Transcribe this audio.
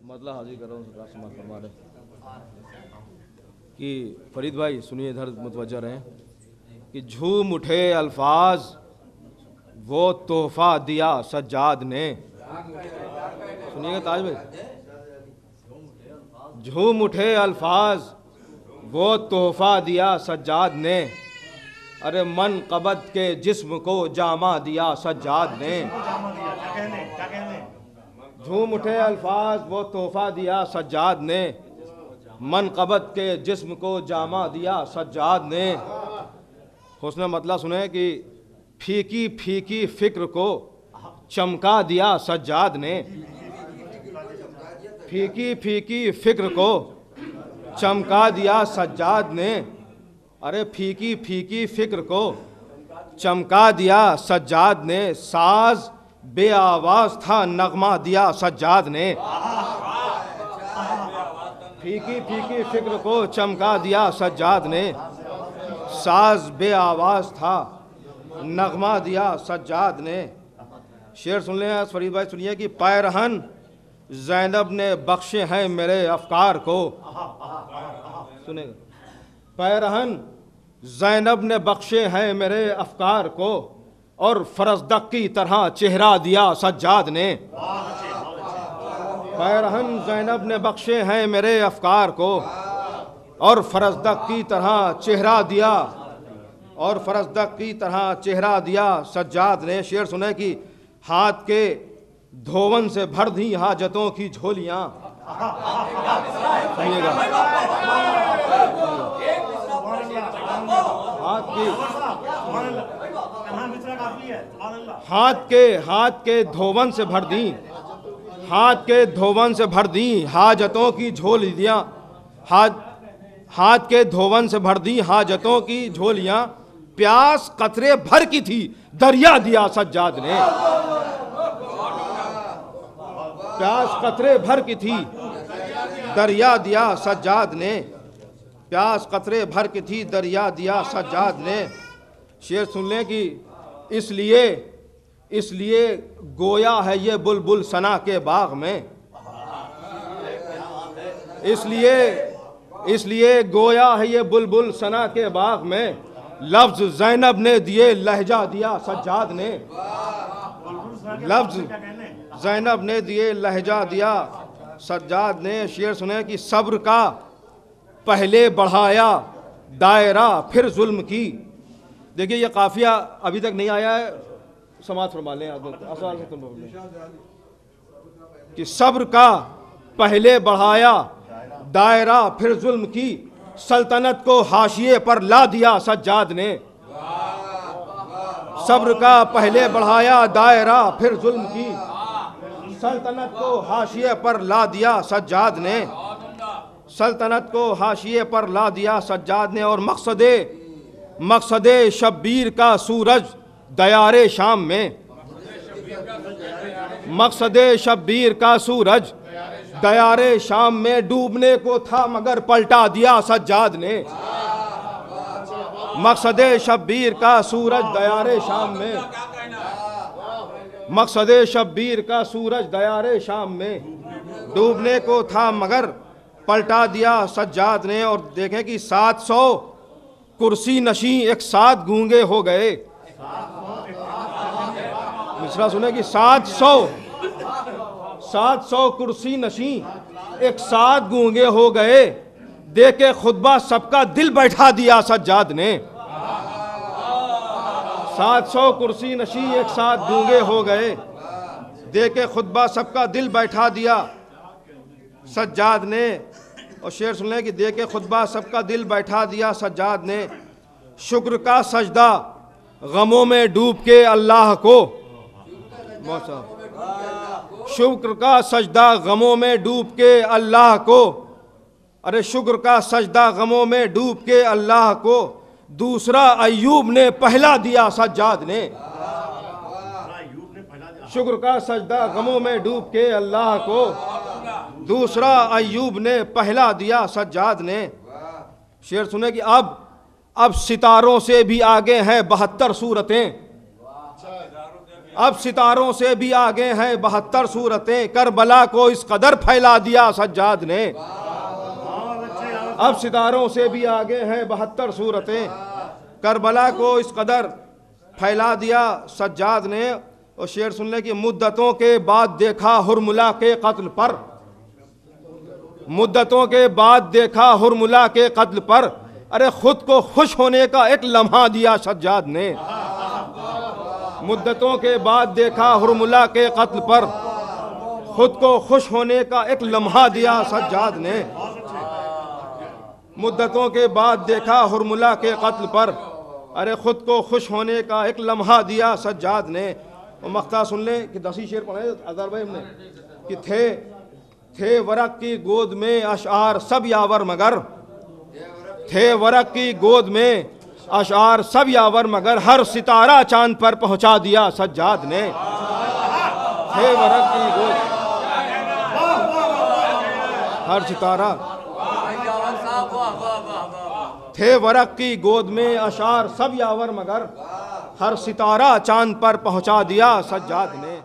मतलब हाजिर कर रहा हूँ सरकार समाज फरमा रहे कि फरीद भाई सुनिए, इधर मुतवज्जा रहें कि झूम उठे अल्फाज वो तोहफा दिया सज्जाद ने। सुनिएगा ताज भाई, झूम उठे अल्फाज वो तोहफा दिया सज्जाद ने, अरे मन कबद के जिस्म को जामा दिया सज्जाद ने। झूम उठे अल्फाज वो तोहफा दिया सज्जाद ने, मन कबद के जिस्म को जामा दिया सज्जाद ने। हुस्न मतलब सुने कि फीकी फीकी फिक्र को चमका दिया सज्जाद ने। फीकी फीकी फिक्र को चमका दिया सज्जाद ने, अरे फीकी फीकी फिक्र को चमका दिया सज्जाद ने। साज बे आवाज था नगमा दिया सज्जाद ने। फीकी फीकी फिक्र को चमका दिया सज्जाद ने, साज बे आवाज था नगमा दिया सज्जाद ने। शेर सुन लें फरीद भाई, सुनिए कि पैरहन ज़ैनब ने बख्शे हैं मेरे अफकार को। सुनेगा, पैरहन ज़ैनब ने बख्शे हैं मेरे अफकार को, और फरजदक की तरह चेहरा दिया सज्जाद ने। पैरहन ज़ैनब ने बख्शे हैं मेरे अफकार को, और फरजदक की तरह चेहरा दिया, और फरजदक की तरह चेहरा दिया सज्जाद ने। शेर सुने कि हाथ के धोवन से भर दी हाजतों की झोलियां। सुनिएगा, हाथ के धोवन से भर दी, हाथ के धोवन से भर दी हाजतों की झोलियां। हाथ के धोवन से भर दी हाजतों की झोलियां, प्यास कतरे भर की थी दरिया दिया सज्जाद ने। प्यास कतरे भर की थी दरिया दिया सज्जाद ने। प्यास कतरे भर की थी दरिया दिया सज्जाद ने। शेर सुन लें कि इसलिए गोया है ये बुलबुल सना के बाग में। इसलिए गोया है ये बुलबुल सना के बाग में, लफ्ज ज़ैनब ने दिए लहजा दिया सज्जाद ने। लफ्ज ज़ैनब ने दिए लहजा दिया सज्जाद ने। शेर सुने कि सब्र का पहले बढ़ाया दायरा फिर जुल्म की। देखिए ये काफिया अभी तक नहीं आया है, समाज फरमा लें कि सब्र का पहले बढ़ाया दायरा फिर जुल्म की, सल्तनत को हाशिए पर ला दिया सज्जाद ने। सब्र का पहले बढ़ाया दायरा फिर जुल्म की, सल्तनत को हाशिए पर ला दिया सज्जाद ने। सल्तनत को हाशिए पर ला दिया सज्जाद ने। और मकसदे शब्बीर का सूरज दयारे शाम में, मकसदे शब्बीर का सूरज दयारे शाम में, डूबने को था मगर पलटा दिया सज्जाद ने। मकसदे शब्बीर का सूरज दयारे शाम में, मकसदे शब्बीर का सूरज दयारे शाम में, डूबने को था मगर पलटा दिया सज्जाद ने। और देखें कि 700 कुर्सी नशी एक साथ गूंगे हो गए। मिसरा सुने कि 700 कुर्सी नशी एक साथ गूंगे हो गए, दे के खुतबा सबका दिल बैठा दिया सज्जाद ने। 700 कुर्सी नशी एक साथ गूंगे हो गए, दे के खुतबा सबका दिल बैठा दिया सज्जाद ने। और शेर सुन लें कि दे के खुतबा सबका दिल बैठा दिया सज्जाद ने। शुक्र का सजदा गमों में डूब के अल्लाह को, शुक्र का सजदा गमों में डूब के अल्लाह को, अरे शुक्र का सजदा गमों में डूब के अल्लाह को, दूसरा अय्यूब ने पहला दिया सज्जाद ने। शुक्र का सजदा गमों में डूब के अल्लाह को, दूसरा अय्यूब ने पहला दिया सज्जाद ने। शेर सुने कि अब सितारों से भी आगे हैं 72 सूरतें। अब सितारों से भी आगे हैं 72 सूरतें, करबला को इस कदर फैला दिया सज्जाद ने। अब सितारों से भी आगे हैं 72 सूरतें, करबला को इस कदर फैला दिया सज्जाद ने। और शेर सुन ले कि मुद्दतों के बाद देखा हुरमुला के कत्ल पर, मुद्दतों के बाद देखा हुरमुला के कत्ल पर, अरे खुद को खुश होने का एक लम्हा दिया सज्जाद ने। मुद्दतों के बाद देखा हुरमुला के कत्ल पर, खुद को खुश होने का एक लम्हा दिया सज्जाद ने। मुद्दतों के बाद देखा हुरमुला के कत्ल पर, अरे खुद को खुश होने का एक लम्हा दिया सज्जाद ने। और मख्ता सुन ले कि 10 शेर पढ़े अजहर भाई हमने कि थे वरक की गोद में अशार सब यावर मगर, थे वरक की गोद में अशार सब यावर मगर, हर सितारा चांद पर पहुंचा दिया सज्जाद ने। थे वरक की गोद, हर सितारा, थे वरक की गोद में अशार सब यावर मगर, हर सितारा चांद पर पहुंचा दिया सज्जाद ने।